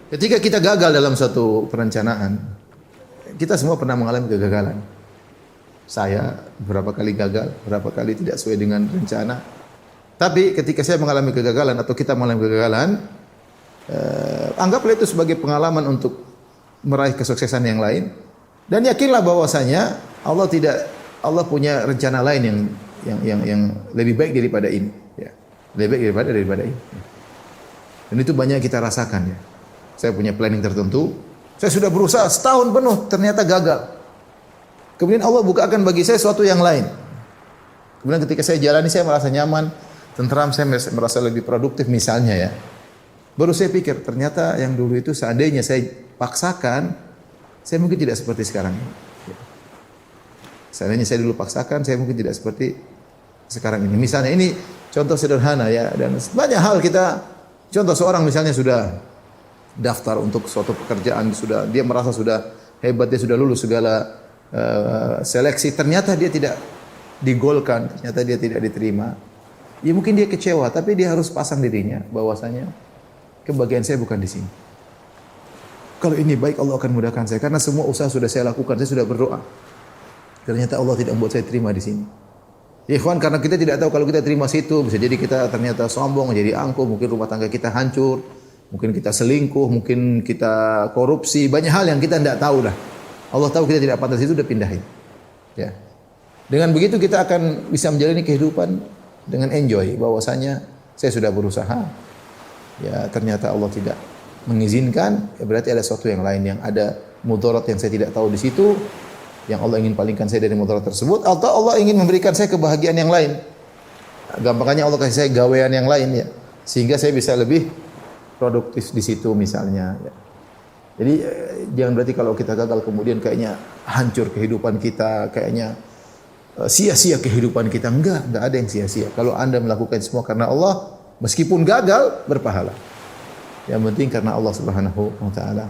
Ketika kita gagal dalam suatu perencanaan, kita semua pernah mengalami kegagalan. Saya beberapa kali gagal, beberapa kali tidak sesuai dengan rencana. Tapi ketika saya mengalami kegagalan atau kita mengalami kegagalan, anggaplah itu sebagai pengalaman untuk meraih kesuksesan yang lain. Dan yakinlah bahwasanya Allah punya rencana lain yang lebih baik daripada ini. Ya. Lebih baik daripada ini. Dan itu banyak kita rasakan ya. Saya punya planning tertentu. Saya sudah berusaha setahun penuh, ternyata gagal. Kemudian Allah bukakan bagi saya sesuatu yang lain. Kemudian ketika saya jalani, saya merasa nyaman, tentram, saya merasa lebih produktif misalnya ya. Baru saya pikir, ternyata yang dulu itu seandainya saya paksakan, saya mungkin tidak seperti sekarang ini. Seandainya saya dulu paksakan, saya mungkin tidak seperti sekarang ini. Misalnya ini contoh sederhana ya. Dan banyak hal kita, contoh seorang misalnya sudah daftar untuk suatu pekerjaan, dia merasa sudah hebat, dia sudah lulus segala seleksi, ternyata dia tidak digolkan, ternyata dia tidak diterima. Ya mungkin dia kecewa, tapi dia harus pasang dirinya bahwasanya kebahagiaan saya bukan di sini. Kalau ini baik, Allah akan mudahkan saya karena semua usaha sudah saya lakukan, saya sudah berdoa. Ternyata Allah tidak membuat saya terima di sini. Ya ikhwan, karena kita tidak tahu kalau kita terima situ, bisa jadi kita ternyata sombong, jadi angkuh, mungkin rumah tangga kita hancur, mungkin kita selingkuh, mungkin kita korupsi, banyak hal yang kita tidak tahu dah. Allah tahu kita tidak pantas, itu udah pindahin. Ya. Dengan begitu kita akan bisa menjalani kehidupan dengan enjoy, bahwasanya saya sudah berusaha. Ya, ternyata Allah tidak mengizinkan, ya berarti ada sesuatu yang lain, yang ada mudarat yang saya tidak tahu di situ, yang Allah ingin palingkan saya dari mudarat tersebut, atau Allah ingin memberikan saya kebahagiaan yang lain. Gampangnya Allah kasih saya gawean yang lain ya, sehingga saya bisa lebih produktif di situ misalnya. Ya. Jadi jangan berarti kalau kita gagal kemudian kayaknya hancur kehidupan kita, kayaknya sia-sia kehidupan kita. Enggak ada yang sia-sia. Kalau Anda melakukan semua karena Allah, meskipun gagal berpahala. Yang penting karena Allah Subhanahu wa taala.